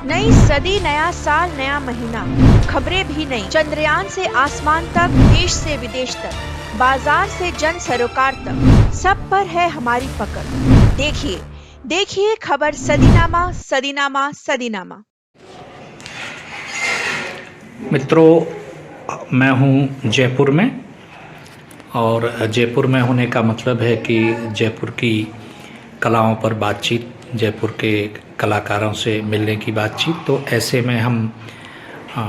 नई सदी, नया साल, नया महीना, खबरें भी नई। चंद्रयान से आसमान तक, देश से विदेश तक, बाजार से जन सरोकार तक, सब पर है हमारी पकड़। देखिए देखिए खबर सदीनामा सदीनामा सदीनामा। मित्रों, मैं हूँ जयपुर में और जयपुर में होने का मतलब है कि जयपुर की कलाओं पर बातचीत, जयपुर के कलाकारों से मिलने की बातचीत। तो ऐसे में हम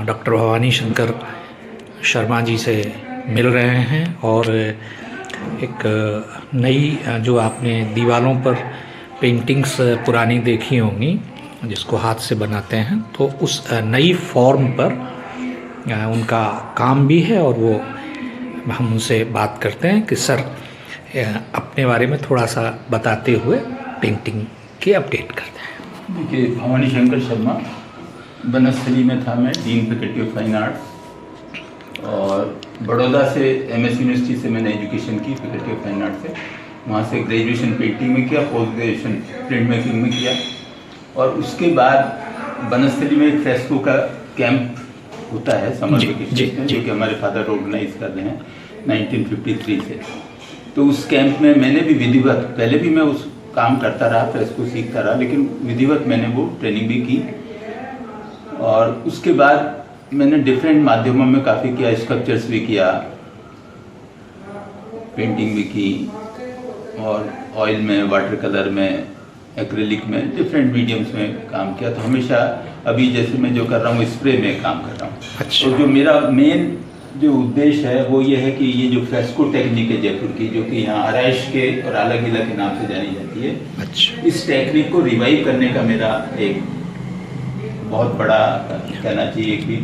डॉक्टर भवानी शंकर शर्मा जी से मिल रहे हैं और एक नई जो आपने दीवारों पर पेंटिंग्स पुरानी देखी होंगी जिसको हाथ से बनाते हैं, तो उस नई फॉर्म पर उनका काम भी है और वो हम उनसे बात करते हैं कि सर अपने बारे में थोड़ा सा बताते हुए पेंटिंग की अपडेट करते हैं। देखिए, भवानी शंकर शर्मा, बनस्थली में था मैं, dean faculty of fine arts, और बड़ौदा से एमएस यूनिवर्सिटी से मैंने एजुकेशन की फैकल्टी ऑफ फाइन आर्ट्स से। वहाँ से ग्रेजुएशन पेंटिंग में किया, पोस्ट ग्रेजुएशन प्रिंट मेकिंग में किया, और उसके बाद बनस्थली में एक फ्रेस्को का कैंप होता है समर वेकेशन, जो कि हमारे फादर ऑर्गेनाइज कर रहे हैं 1953 से। तो उस कैंप में मैंने भी विधिवत, पहले भी मैं उस काम करता रहा, फ्रेस्को सीखता रहा, लेकिन विधिवत मैंने वो ट्रेनिंग भी की। और उसके बाद मैंने डिफरेंट माध्यमों में काफ़ी किया, स्कल्पचर्स भी किया, पेंटिंग भी की, और ऑयल में, वाटर कलर में, एक्रेलिक में, डिफरेंट मीडियम्स में काम किया। तो हमेशा अभी जैसे मैं जो कर रहा हूँ स्प्रे में काम कर रहा हूँ। अच्छा। तो जो मेरा मेन जो उद्देश्य है वो ये है कि ये जो फ्रेस्को टेक्निक है जयपुर की, जो कि यहाँ आराइश के और आला-गीला के नाम से जानी जाती है, अच्छा, इस टेक्निक को रिवाइव करने का मेरा एक बहुत बड़ा कहना चाहिए कि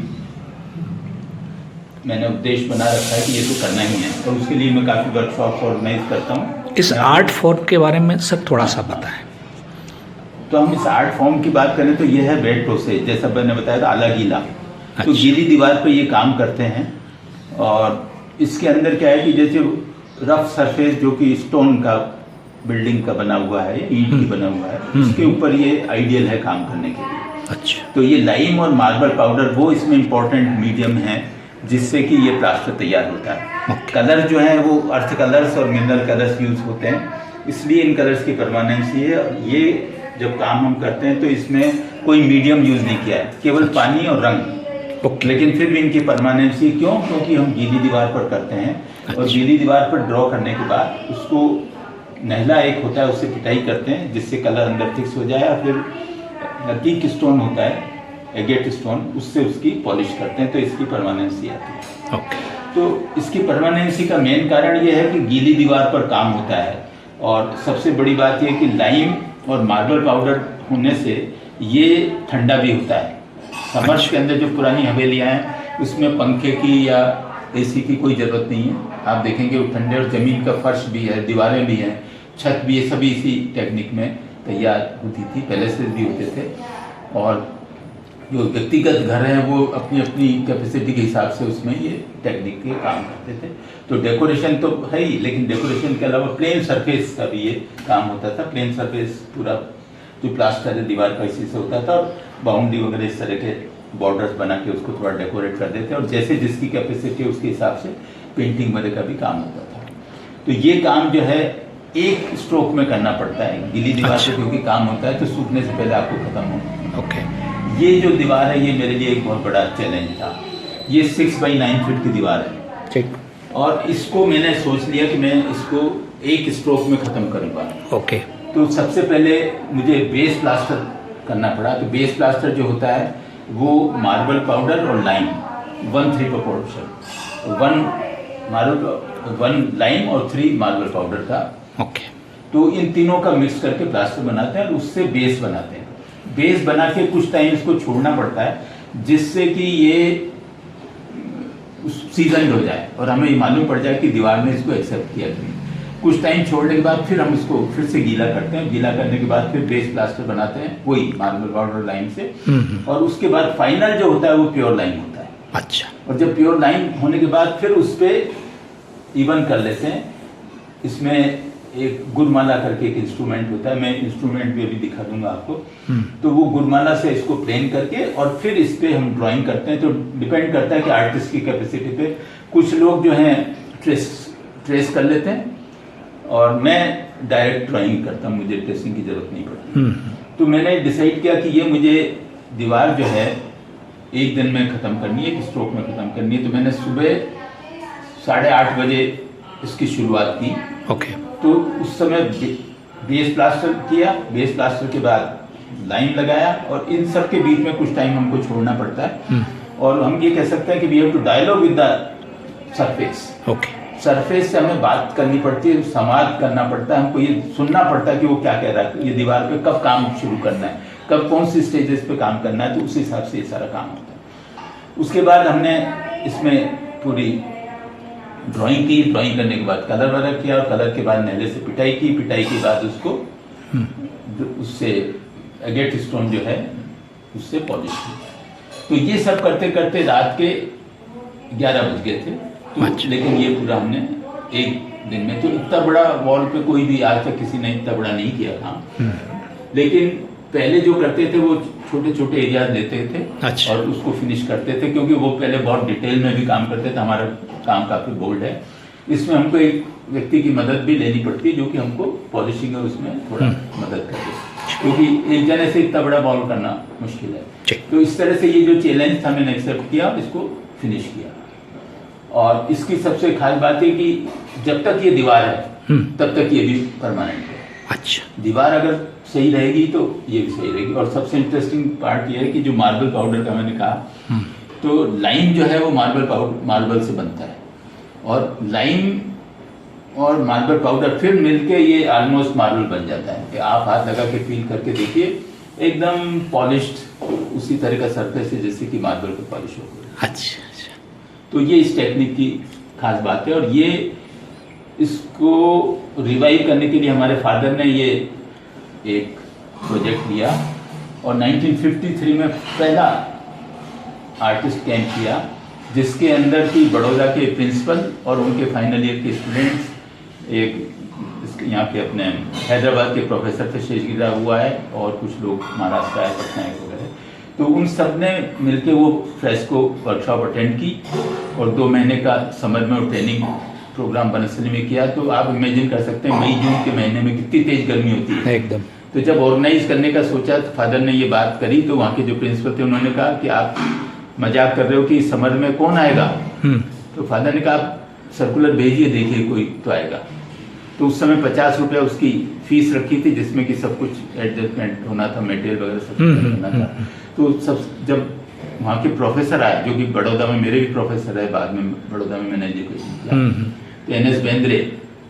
मैंने उद्देश्य बना रखा है कि ये तो करना ही है, और उसके लिए मैं काफ़ी वर्कशॉप्स ऑर्गेनाइज करता हूँ। इस आर्ट फॉर्म के बारे में सर थोड़ा सा बताएं। तो हम इस आर्ट फॉर्म की बात करें तो ये है बेड प्रोसेस, जैसा मैंने बताया था, आला-गीला। तो गीली दीवार पे ये काम करते हैं, और इसके अंदर क्या है कि जैसे रफ सरफेस जो कि स्टोन का बिल्डिंग का बना हुआ है या ईंट की बना हुआ है, उसके ऊपर ये आइडियल है काम करने के लिए। अच्छा। तो ये लाइम और मार्बल पाउडर वो इसमें इंपॉर्टेंट मीडियम है जिससे कि ये प्लास्टर तैयार होता है। कलर जो है वो अर्थ कलर्स और मिनरल कलर्स यूज होते हैं, इसलिए इन कलर्स की परमानेंसी है। और ये जब काम हम करते हैं तो इसमें कोई मीडियम यूज नहीं किया है, केवल पानी और रंग। लेकिन फिर भी इनकी परमानेंसी क्यों? क्योंकि हम गीली दीवार पर करते हैं, और गीली दीवार पर ड्रॉ करने के बाद उसको नहला एक होता है, उससे पिटाई करते हैं जिससे कलर अंदर फिक्स हो जाए, और फिर टीक स्टोन होता है, एगेट स्टोन, उससे उसकी पॉलिश करते हैं, तो इसकी परमानेंसी आती है। तो इसकी परमानेंसी का मेन कारण ये है कि गीली दीवार पर काम होता है, और सबसे बड़ी बात यह कि लाइम और मार्बल पाउडर होने से ये ठंडा भी होता है। समर्स के अंदर जो पुरानी हवेलियाँ हैं उसमें पंखे की या एसी की कोई ज़रूरत नहीं है, आप देखेंगे वो ठंडे, और ज़मीन का फर्श भी है, दीवारें भी हैं, छत भी है, सभी इसी टेक्निक में तैयार होती थी, पहले से भी होते थे। और जो व्यक्तिगत घर हैं वो अपनी अपनी कैपेसिटी के हिसाब से उसमें ये टेक्निक के काम करते थे। तो डेकोरेशन तो है ही, लेकिन डेकोरेशन के अलावा प्लेन सरफेस का भी ये काम होता था। प्लेन सरफेस पूरा जो प्लास्टर है दीवार का इसी से होता था, और बाउंड्री वगैरह इस तरह के बॉर्डर्स बना के उसको थोड़ा डेकोरेट कर देते, और जैसे जिसकी कैपेसिटी है उसके हिसाब से पेंटिंग वगैरह का भी काम होता था। तो ये काम जो है एक स्ट्रोक में करना पड़ता है, गीली दीवार से क्योंकि काम होता है तो सूखने से पहले आपको खत्म होना। ये जो दीवार है ये मेरे लिए एक बहुत बड़ा चैलेंज था। ये 6 बाई 9 फीट की दीवार है, ठीक, और इसको मैंने सोच लिया कि मैं इसको एक स्ट्रोक में ख़त्म करूँगा। ओके। तो सबसे पहले मुझे बेस प्लास्टर करना पड़ा। तो बेस प्लास्टर जो होता है वो मार्बल पाउडर और लाइम 1:3 प्रोपोर्शन, 1 लाइम और 3 मार्बल पाउडर का। ओके। तो इन तीनों का मिक्स करके प्लास्टर बनाते हैं और उससे बेस बनाते हैं। बेस बना के कुछ टाइम इसको छोड़ना पड़ता है जिससे कि ये सीजन हो जाए और हमें ये मालूम पड़ जाए कि दीवार ने इसको एक्सेप्ट किया। कुछ टाइम छोड़ने के बाद फिर हम इसको फिर से गीला करते हैं। गीला करने के बाद फिर बेस प्लास्टर बनाते हैं वही मार्बल पाउडर लाइम से, और उसके बाद फाइनल जो होता है वो प्योर लाइम होता है। अच्छा। और जब प्योर लाइम होने के बाद फिर उस पर इवन कर लेते हैं। इसमें एक गुरमाला करके एक इंस्ट्रूमेंट होता है, मैं इंस्ट्रूमेंट भी अभी दिखा दूंगा आपको। तो वो गुरमाला से इसको प्लेन करके और फिर इस पे हम ड्राइंग करते हैं। तो डिपेंड करता है कि आर्टिस्ट की कैपेसिटी पे। कुछ लोग जो हैं ट्रेस कर लेते हैं और मैं डायरेक्ट ड्राइंग करता हूँ, मुझे ट्रेसिंग की जरूरत नहीं पड़ती। तो मैंने डिसाइड किया कि ये मुझे दीवार जो है एक दिन में ख़त्म करनी है, एक स्ट्रोक में ख़त्म करनी है। तो मैंने सुबह 8:30 बजे इसकी शुरुआत की। ओके। तो उस समय बेस प्लास्टर किया, बेस प्लास्टर के बाद लाइन लगाया और इन सब के बीच में कुछ टाइम हमको छोड़ना पड़ता है। और हम ये कह सकते हैं कि we have to dialogue with the surface. Okay. Surface से हमें बात करनी पड़ती है, संवाद करना पड़ता है, हमको ये सुनना पड़ता है कि वो क्या कह रहा है, ये दीवार पे कब काम शुरू करना है, कब कौन सी स्टेजेस पे काम करना है। तो उस हिसाब से ये सारा काम होता है। उसके बाद हमने इसमें पूरी ड्राइंग की, ड्राइंग करने के बाद कलर वगैरह किया और कलर के बाद नैले से पिटाई की, पिटाई के बाद उसको उससे एगेट स्टोन जो है उससे पॉलिश की। तो ये सब करते करते रात के 11 बज गए थे। तो लेकिन ये पूरा हमने एक दिन में, तो इतना बड़ा वॉल पे कोई भी आज तक किसी ने इतना बड़ा नहीं किया काम। लेकिन पहले जो करते थे वो छोटे छोटे एरियाज लेते थे। अच्छा। और उसको फिनिश करते थे, क्योंकि वो पहले बहुत डिटेल में भी काम करते थे। हमारा काम काफ़ी बोल्ड है, इसमें हमको एक व्यक्ति की मदद भी लेनी पड़ती है जो कि हमको पॉलिशिंग और उसमें थोड़ा मदद करे, क्योंकि एक जने से इतना बड़ा बॉल करना मुश्किल है। तो इस तरह से ये जो चैलेंज था मैंने एक्सेप्ट किया, इसको फिनिश किया। और इसकी सबसे खास बात है कि जब तक ये दीवार है तब तक ये भी परमानेंट है। अच्छा। दीवार अगर सही रहेगी तो ये भी सही रहेगी। और सबसे इंटरेस्टिंग पार्ट ये है कि जो मार्बल पाउडर का मैंने कहा, तो लाइम जो है वो मार्बल से बनता है, और लाइम और मार्बल पाउडर फिर मिलके ये ऑलमोस्ट मार्बल बन जाता है कि आप हाथ लगा के फील करके देखिए, एकदम पॉलिश्ड उसी तरह का सरफेस है जैसे कि मार्बल पे पॉलिश हो गई। अच्छा। तो ये इस टेक्निक की खास बात है। और ये इसको रिवाइव करने के लिए हमारे फादर ने ये एक प्रोजेक्ट लिया और 1953 में पहला आर्टिस्ट कैंप किया, जिसके अंदर की बड़ौदा के प्रिंसिपल और उनके फाइनल ईयर के स्टूडेंट्स, एक यहाँ के अपने हैदराबाद के प्रोफेसर थे, शेषगिरा हुआ है, और कुछ लोग महाराष्ट्र आए, पटना वगैरह। तो उन सब ने मिलकर वो फ्रेस्को वर्कशॉप अटेंड की और 2 महीने का समर में वो ट्रेनिंग प्रोग्राम बनसली में किया। तो आप इमेजिन कर सकते हैं मई जून के महीने में कितनी तेज गर्मी होती है एकदम। तो जब ऑर्गेनाइज करने का सोचा तो फादर ने ये बात करी, तो वहाँ के जो प्रिंसिपल थे उन्होंने कहा कि आप मजाक कर रहे हो कि समर में कौन आएगा। तो फादर ने कहा सर्कुलर भेजिए, देखिए कोई तो आएगा। तो उस समय 50 रुपया उसकी फीस रखी थी, जिसमें कि सब कुछ एडजस्टमेंट होना था, मटेरियल वगैरह सब करना था। तो सब जब वहाँ के प्रोफेसर आए, जो कि बड़ौदा में मेरे भी प्रोफेसर है, बाद में बड़ौदा में मैंने एजुकेशन किया, तो NS बेंद्रे,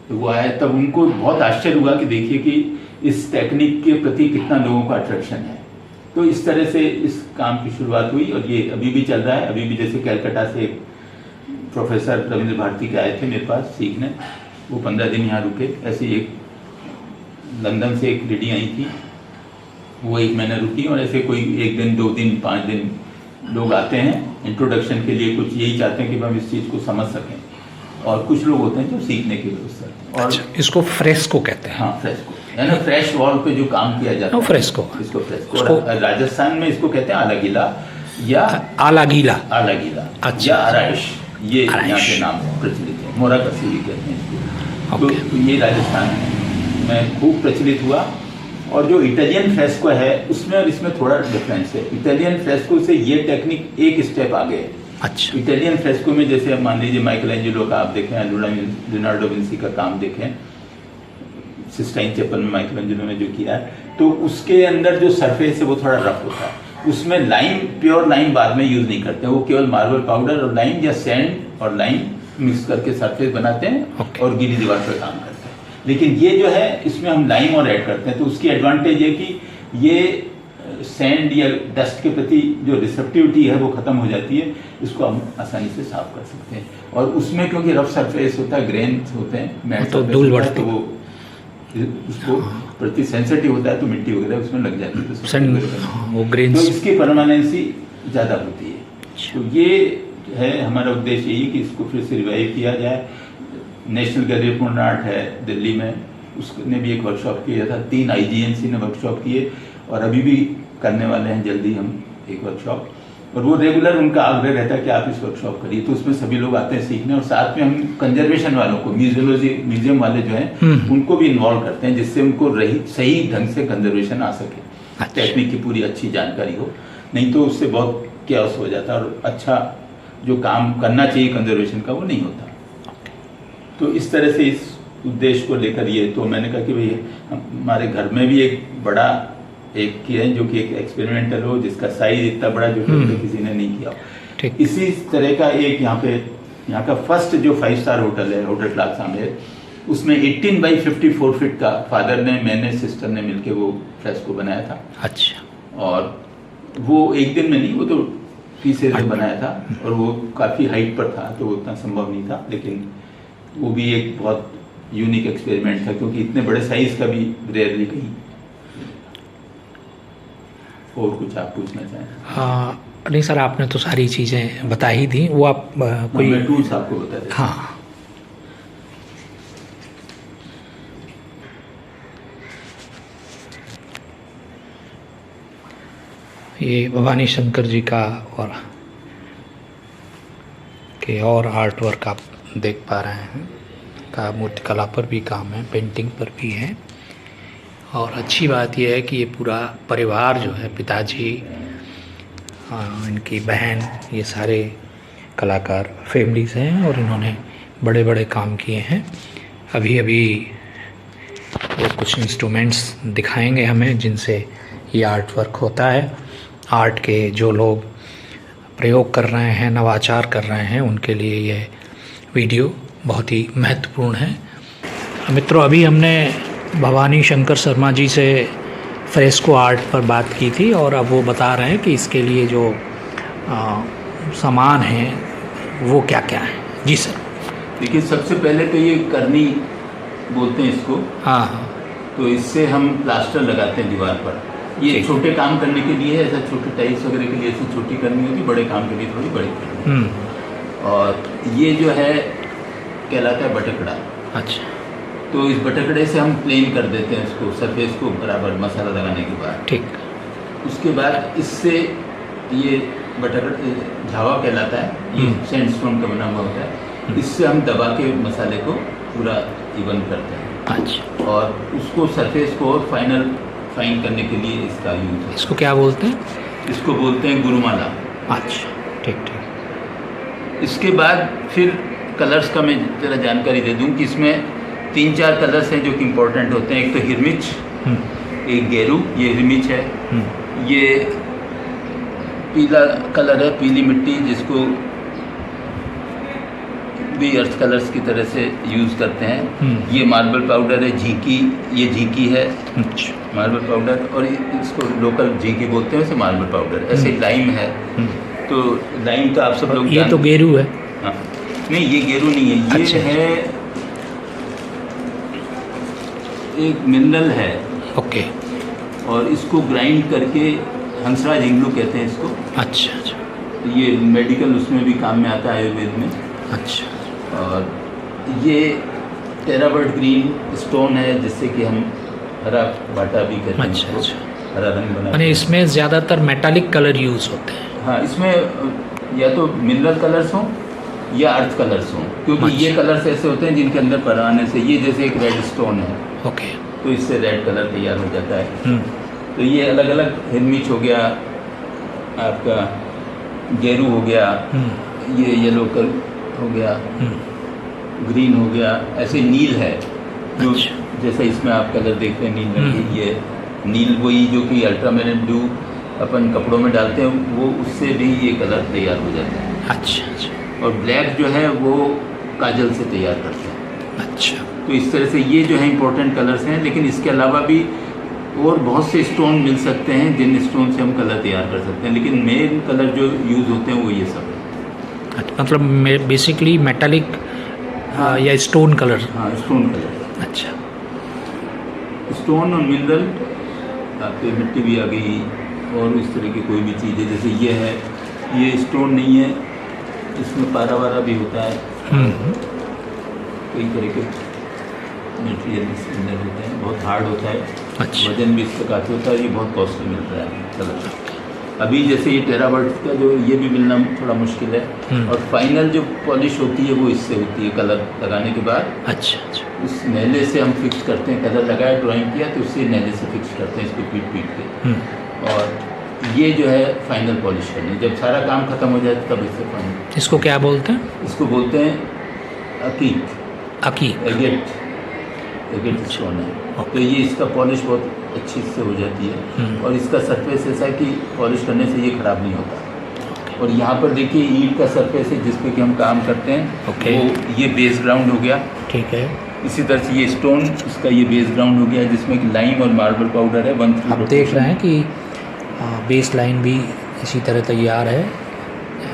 तो वो आए, तब उनको बहुत आश्चर्य हुआ कि देखिए कि इस टेक्निक के प्रति कितना लोगों का अट्रैक्शन है। तो इस तरह से इस काम की शुरुआत हुई और ये अभी भी चल रहा है। अभी भी जैसे कलकत्ता से एक प्रोफेसर रविंद्र भारती के आए थे मेरे पास सीखने, वो 15 दिन यहाँ रुके। ऐसे एक लंदन से एक लेडी आई थी, वो 1 महीना रुकी। और ऐसे कोई 1 दिन 2 दिन 5 दिन लोग आते हैं इंट्रोडक्शन के लिए, कुछ यही चाहते हैं कि हम इस चीज़ को समझ सकें, और कुछ लोग होते हैं जो सीखने की व्यवस्था करते हैं। और अच्छा, इसको फ्रेस्को कहते हैं। हाँ, फ्रेस्को यानी फ्रेश वॉल पे जो काम किया जाता है, फ्रेस्को। इसको फ्रेस्को। राजस्थान में इसको कहते हैं आलागीला या आलागीला, अच्छा, या आराइश, ये यहाँ के नाम प्रचलित है। मोरा कसीरी कहते हैं इसको। तो ये राजस्थान में खूब प्रचलित हुआ। और जो इटालियन फ्रेस्को है उसमें और इसमें थोड़ा डिफरेंस है। इटालियन फ्रेस्को से ये टेक्निक एक स्टेप आगे है। अच्छा। इटालियन फ्रेस्को में जैसे आप मान लीजिए माइकलएंजेलो का आप देखें, लियोनार्डो विंसी का काम देखें, सिस्टाइन चैपल में माइकलएंजेलो ने जो किया है, तो उसके अंदर जो सरफेस है वो थोड़ा रफ होता है। उसमें लाइम, प्योर लाइम बाद में यूज नहीं करते, वो केवल मार्बल पाउडर और लाइम या सैंड और लाइम मिक्स करके सरफेस बनाते हैं और गीली दीवार पर काम करते हैं। लेकिन ये जो है इसमें हम लाइम और ऐड करते हैं, तो उसकी एडवांटेज है कि ये सैंड या डस्ट के प्रति जो रिसेप्टिविटी है वो खत्म हो जाती है, इसको हम आसानी से साफ कर सकते हैं। और उसमें क्योंकि रफ सरफेस होता है, ग्रेन होते हैं, मैट तो धूल बढ़ती है, तो वो उसको प्रति सेंसिटिव होता है, तो मिट्टी वगैरह उसमें लग जाती है, वो ग्रेन्स, तो इसकी परमानेंसी ज़्यादा होती है। तो ये है हमारा उद्देश्य, यही कि इसको फिर से रिवाइव किया जाए। National gallery of modern art है दिल्ली में, उसने भी एक वर्कशॉप किया था, 3 IGNC ने वर्कशॉप किए और अभी भी करने वाले हैं जल्दी हम एक वर्कशॉप। और वो रेगुलर उनका आग्रह रहता है कि आप इस वर्कशॉप करिए, तो उसमें सभी लोग आते हैं सीखने, और साथ में हम कंजर्वेशन वालों को, म्यूजियम वाले जो हैं उनको भी इन्वॉल्व करते हैं, जिससे उनको सही ढंग से कंजर्वेशन आ सके, टेक्निक की पूरी अच्छी जानकारी हो। नहीं तो उससे बहुत कैओस हो जाता है और अच्छा जो काम करना चाहिए कंजर्वेशन का वो नहीं होता। तो इस तरह से इस उद्देश्य को लेकर ये, तो मैंने कहा कि भाई हमारे घर में भी एक बड़ा एक किया है जो कि एक एक्सपेरिमेंटल हो, जिसका साइज इतना बड़ा जो कि किसी ने नहीं किया हो। इसी तरह का एक यहाँ का फर्स्ट जो 5 स्टार होटल है, होटल क्लास आमेर, उसमें 18 बाई 54 फीट का फादर ने, मैंने, सिस्टर ने मिलके वो फ्रेस्को बनाया था। अच्छा। और वो एक दिन में नहीं, वो तो पीसेज में बनाया था और वो काफ़ी हाइट पर था, तो उतना संभव नहीं था, लेकिन वो भी एक बहुत यूनिक एक्सपेरिमेंट था, क्योंकि इतने बड़े साइज का भी रेयरली कहीं। और कुछ आप पूछना चाहें? हाँ नहीं सर, आपने तो सारी चीज़ें बता ही दी। वो आप कोई टूल्स आपको बता दें। हाँ, ये भवानी शंकर जी का और आर्ट वर्क आप देख पा रहे हैं, का मूर्तिकला पर भी काम है, पेंटिंग पर भी है। और अच्छी बात यह है कि ये पूरा परिवार जो है, पिताजी, इनकी बहन, ये सारे कलाकार फैमिलीज़ हैं और इन्होंने बड़े बड़े काम किए हैं। अभी अभी वो कुछ इंस्ट्रूमेंट्स दिखाएंगे हमें जिनसे ये आर्ट वर्क होता है। आर्ट के जो लोग प्रयोग कर रहे हैं, नवाचार कर रहे हैं, उनके लिए ये वीडियो बहुत ही महत्वपूर्ण है। मित्रों, अभी हमने भवानी शंकर शर्मा जी से फ्रेस्को आर्ट पर बात की थी और अब वो बता रहे हैं कि इसके लिए जो सामान है वो क्या क्या है। जी सर। देखिए, सबसे पहले तो ये करनी बोलते हैं इसको। हाँ हाँ। तो इससे हम प्लास्टर लगाते हैं दीवार पर। ये छोटे काम करने के लिए, ऐसा छोटे टाइल्स वगैरह के लिए ऐसी छोटी करनी होती, बड़े काम के लिए थोड़ी बड़ी करनी। और ये जो है कहलाता है बटकड़ा। अच्छा। तो इस बटकड़े से हम प्लेन कर देते हैं इसको, सरफेस को बराबर मसाला लगाने के बाद। ठीक। उसके बाद इससे ये बटकड़ा झावा कहलाता है, ये सैंडस्टोन का बना हुआ होता है। इससे हम दबा के मसाले को पूरा इवन करते हैं। अच्छा। और उसको सरफेस को और फाइन करने के लिए इसका यूज है। इसको क्या बोलते हैं? इसको बोलते हैं गुरुमाला। अच्छा, ठीक ठीक। इसके बाद फिर कलर्स का मैं ज़रा जानकारी दे दूं कि इसमें 3-4 कलर्स हैं जो कि इम्पोर्टेंट होते हैं। एक तो हिरमिच, एक गेरू, ये हिरमिच है। ये पीला कलर है, पीली मिट्टी, जिसको भी अर्थ कलर्स की तरह से यूज़ करते हैं। ये मार्बल पाउडर है, झींकी, ये झींकी है, मार्बल पाउडर, और इसको लोकल झींकी बोलते हैं, वैसे मार्बल पाउडर। ऐसे लाइम है, तो लाइम तो आप सब लोग ये तो गेरू है। हाँ, नहीं ये गेरू नहीं है, ये अच्छा। है एक मिनरल है। ओके। और इसको ग्राइंड करके हंसराज इंग्लू कहते हैं इसको। अच्छा अच्छा। ये मेडिकल उसमें भी काम में आता है, आयुर्वेद में। अच्छा। और ये टेराबर्ड ग्रीन स्टोन है, जिससे कि हम हरा बाटा भी कहते हैं। अच्छा अच्छा। हरा रंग बना। यानी इसमें ज़्यादातर मेटालिक कलर यूज़ होते हैं। हाँ, इसमें या तो मिनरल कलर्स हों या अर्थ कलर्स हों, क्योंकि ये कलर्स ऐसे होते हैं जिनके अंदर पराने से, ये जैसे एक रेड स्टोन है, ओके, तो इससे रेड कलर तैयार हो जाता है। तो ये अलग अलग, हिरमिच हो गया आपका, गेरू हो गया, ये येलो कलर हो गया, ग्रीन हो गया, ऐसे नील है जो जैसे इसमें आप कलर देखते हैं नील रंग, ये नील वही जो कि अल्ट्रामेरिन ब्लू अपन कपड़ों में डालते हैं, वो उससे भी ये कलर तैयार हो जाता है। अच्छा अच्छा। और ब्लैक जो है वो काजल से तैयार करते हैं। अच्छा। तो इस तरह से ये जो है इंपॉर्टेंट कलर्स हैं, लेकिन इसके अलावा भी और बहुत से स्टोन मिल सकते हैं जिन स्टोन से हम कलर तैयार कर सकते हैं, लेकिन मेन कलर जो यूज़ होते हैं वो ये सब है। अच्छा, मतलब बेसिकली मेटालिक या स्टोन कलर। हाँ, स्टोन कलर। अच्छा। स्टोन और मिनरल, आपकी मिट्टी भी आ गई, और इस तरह की कोई भी चीज़ है, जैसे ये है, ये स्टोन नहीं है, इसमें पारा वारा भी होता है, कई तरह के मटेरियल इसके अंदर होते हैं, बहुत हार्ड होता है, अच्छा। वजन भी इसका काफ़ी होता है, ये बहुत कॉस्टली मिलता है कलर। अभी जैसे ये टेराबर्ट का जो ये भी मिलना थोड़ा मुश्किल है। और फाइनल जो पॉलिश होती है वो इससे होती है कलर लगाने के बाद। अच्छा अच्छा। उस नैले से हम फिक्स करते हैं, कलर लगाया ड्राइंग किया तो उससे नैले से फिक्स करते हैं इसको पीट के। और ये जो है फाइनल पॉलिश करनी, जब सारा काम खत्म हो जाए तब इससे फाइनल। इसको क्या बोलते हैं? इसको बोलते हैं अकीक। अकीक। एगेट स्टोन है। तो ये इसका पॉलिश बहुत अच्छी से हो जाती है और इसका सरफेस ऐसा है कि पॉलिश करने से ये ख़राब नहीं होता। और यहाँ पर देखिए ईंट का सरफेस है जिस पे कि हम काम करते हैं, वो ये बेस ग्राउंड हो गया। ठीक है। इसी तरह से ये स्टोन, इसका ये बेस ग्राउंड हो गया जिसमें कि लाइम और मार्बल पाउडर है 1/3। आप देख रहे हैं कि बेस लाइन भी इसी तरह तैयार है।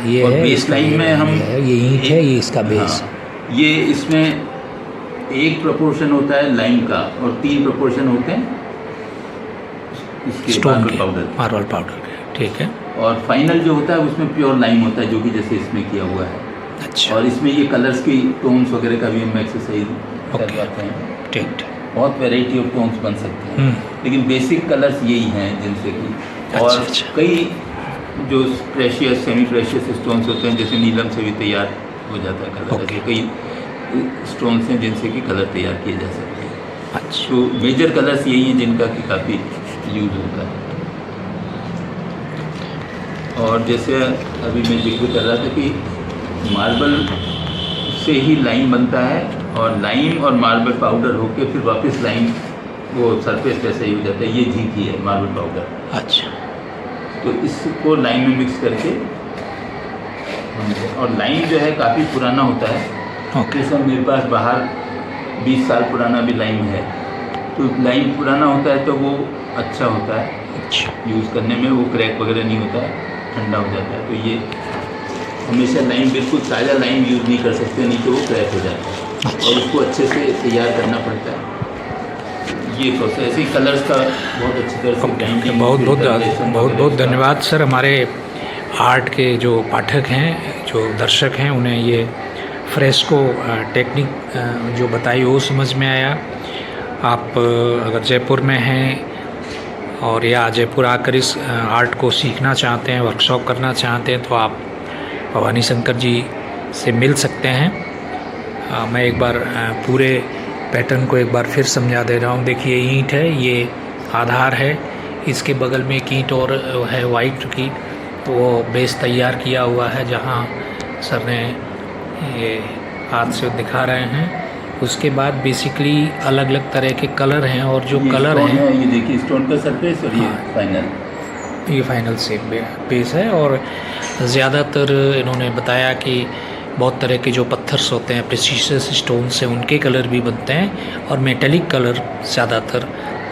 ये और है बेस लाइन में हम ये ईंट है, ये इसका बेस। हाँ, ये इसमें 1 प्रोपोर्शन होता है लाइम का और 3 प्रोपोर्शन होते हैं इसके मार्बल पाउडर। मार्बल पाउडर के, ठीक है। और फाइनल जो होता है उसमें प्योर लाइम होता है जो कि जैसे इसमें किया हुआ है। अच्छा। और इसमें ये कलर्स की टोन्स वगैरह का भी हम एक्सरसाइज करवाते हैं। ठीक। बहुत वैरायटी ऑफ टोन्स बन सकते हैं, लेकिन बेसिक कलर्स यही हैं जिनसे कि और कई जो प्रेशियस सेमी प्रेशियस स्टोन्स होते हैं जैसे नीलम से भी तैयार हो जाता है कलर। ऐसे कई स्टोन्स हैं जिनसे कि कलर तैयार किए जा सकते हैं। अच्छा। तो मेजर कलर्स यही हैं जिनका कि काफ़ी यूज होता है। और जैसे अभी मैं जिक्र कर रहा था कि मार्बल से ही लाइम बनता है और लाइम और मार्बल पाउडर होके फिर वापस लाइम वो सरफेस जैसा ही हो जाता है। ये घी है मार्बल पाउडर। अच्छा। तो इसको लाइम में मिक्स करके और लाइम जो है काफ़ी पुराना होता है। जैसे मेरे पास बाहर 20 साल पुराना भी लाइम है, तो लाइम पुराना होता है तो वो अच्छा होता है यूज़ करने में, वो क्रैक वगैरह नहीं होता है, ठंडा हो जाता है। तो ये हमेशा लाइम बिल्कुल ताज़ा लाइम यूज़ नहीं कर सकते, नहीं तो वो क्रैक हो जाता है। और उसको अच्छे से तैयार करना पड़ता है। ये प्रोसेस ऐसे ही कलर्स का बहुत अच्छी तरह से ग्राइंडिंग। बहुत बहुत धन्यवाद सर। हमारे आर्ट के जो पाठक हैं, जो दर्शक हैं, उन्हें ये फ्रेस्को टेक्निक जो बताई वो समझ में आया। आप अगर जयपुर में हैं और या जयपुर आकर इस आर्ट को सीखना चाहते हैं, वर्कशॉप करना चाहते हैं, तो आप भवानी शंकर जी से मिल सकते हैं। मैं एक बार पूरे पैटर्न को एक बार फिर समझा दे रहा हूँ। देखिए ईंट है, ये आधार है, इसके बगल में एक ईंट और है वाइट की, तो वो बेस तैयार किया हुआ है जहाँ सर ने ये हाथ से दिखा रहे हैं। उसके बाद बेसिकली अलग अलग तरह के कलर हैं और जो कलर हैं ये देखिए स्टोन का सरफेस और ये फाइनल से बेस है। और ज़्यादातर इन्होंने बताया कि बहुत तरह के जो पत्थर्स होते हैं, प्रेशियस स्टोन से, उनके कलर भी बनते हैं और मेटेलिक कलर ज़्यादातर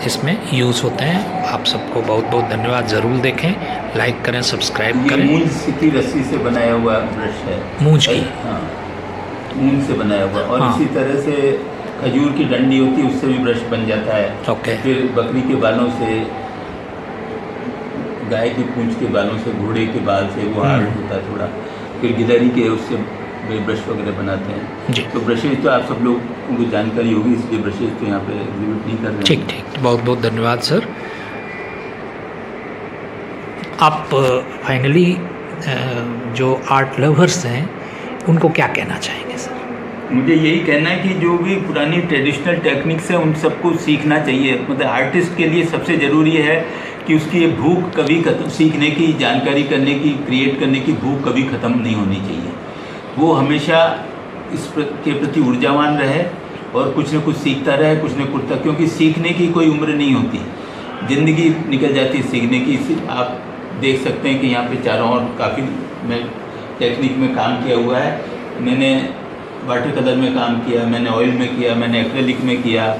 इसमें यूज़ होते हैं। आप सबको बहुत बहुत धन्यवाद। ज़रूर देखें, लाइक करें, सब्सक्राइब करें। मूंज की रस्सी से बनाया हुआ ब्रश है, मूंज की, हाँ, मूंज से बनाया हुआ। और इसी तरह से खजूर की डंडी होती है, उससे भी ब्रश बन जाता है। ओके। फिर बकरी के बालों से, गाय की पूंछ के बालों से, घोड़े के बाल से, वो हार्ड होता है थोड़ा। फिर गिलहरी के उससे ब्रश वगैरह बनाते हैं जी। तो ब्रशेज तो आप सब लोग को जानकारी होगी, इसलिए ब्रशेज तो यहाँ पे एग्जिबिट नहीं कर रहे हैं। ठीक, बहुत बहुत धन्यवाद सर। आप फाइनली जो आर्ट लवर्स हैं उनको क्या कहना चाहेंगे सर? मुझे यही कहना है कि जो भी पुरानी ट्रेडिशनल टेक्निक्स है उन सबको सीखना चाहिए। मतलब आर्टिस्ट के लिए सबसे ज़रूरी है कि उसकी ये भूख कभी खत्म, सीखने की, जानकारी करने की, क्रिएट करने की भूख कभी ख़त्म नहीं होनी चाहिए। वो हमेशा के प्रति ऊर्जावान रहे और कुछ न कुछ सीखता रहे, कुछ न कुछ, क्योंकि सीखने की कोई उम्र नहीं होती, ज़िंदगी निकल जाती है सीखने की। आप देख सकते हैं कि यहाँ पे चारों ओर काफ़ी मैं टेक्निक में काम किया हुआ है। मैंने वाटर कलर में काम किया, मैंने ऑयल में किया, मैंने एक्रेलिक में किया,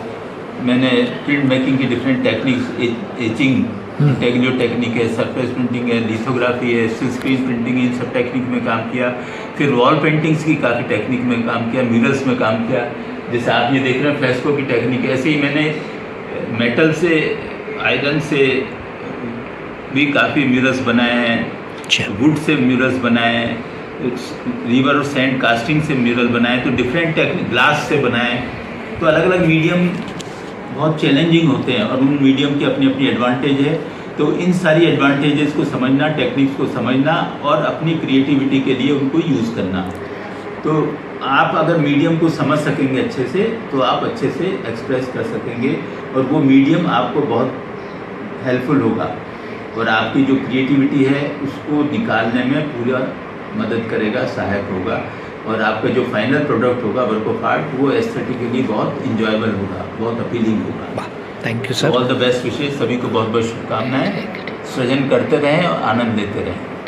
मैंने प्रिंट मेकिंग की डिफरेंट टेक्निक्स, एचिंग टेगलियो टेक्निक है, सरफेस प्रिंटिंग है, लिथोग्राफी है, सिल्क स्क्रीन प्रिंटिंग है, इन सब टेक्निक में काम किया। फिर वॉल पेंटिंग्स की काफ़ी टेक्निक में काम किया, मिरर्स में काम किया। जैसे आप ये देख रहे हैं फ्रेस्को की टेक्निक, ऐसे ही मैंने मेटल से, आयरन से भी काफ़ी मिरर्स बनाए हैं, वुड से मिरर्स बनाए हैं, रिवर और सैंड कास्टिंग से मिरर बनाए, तो डिफरेंट टेक्निक, ग्लास से बनाए। तो अलग अलग मीडियम बहुत चैलेंजिंग होते हैं और उन मीडियम की अपनी अपनी एडवांटेज है। तो इन सारी एडवांटेजेस को समझना, टेक्निक्स को समझना और अपनी क्रिएटिविटी के लिए उनको यूज़ करना। तो आप अगर मीडियम को समझ सकेंगे अच्छे से तो आप अच्छे से एक्सप्रेस कर सकेंगे और वो मीडियम आपको बहुत हेल्पफुल होगा और आपकी जो क्रिएटिविटी है उसको निकालने में पूरा मदद करेगा, सहायक होगा और आपका जो फाइनल प्रोडक्ट होगा वर्क ऑफ आर्ट वो एस्थेटिकली बहुत इंजॉयबल होगा, बहुत अपीलिंग होगा। Thank you sir. All the best Vishesh, सभी को बहुत बहुत शुभकामनाएं। सृजन करते रहें और आनंद लेते रहें।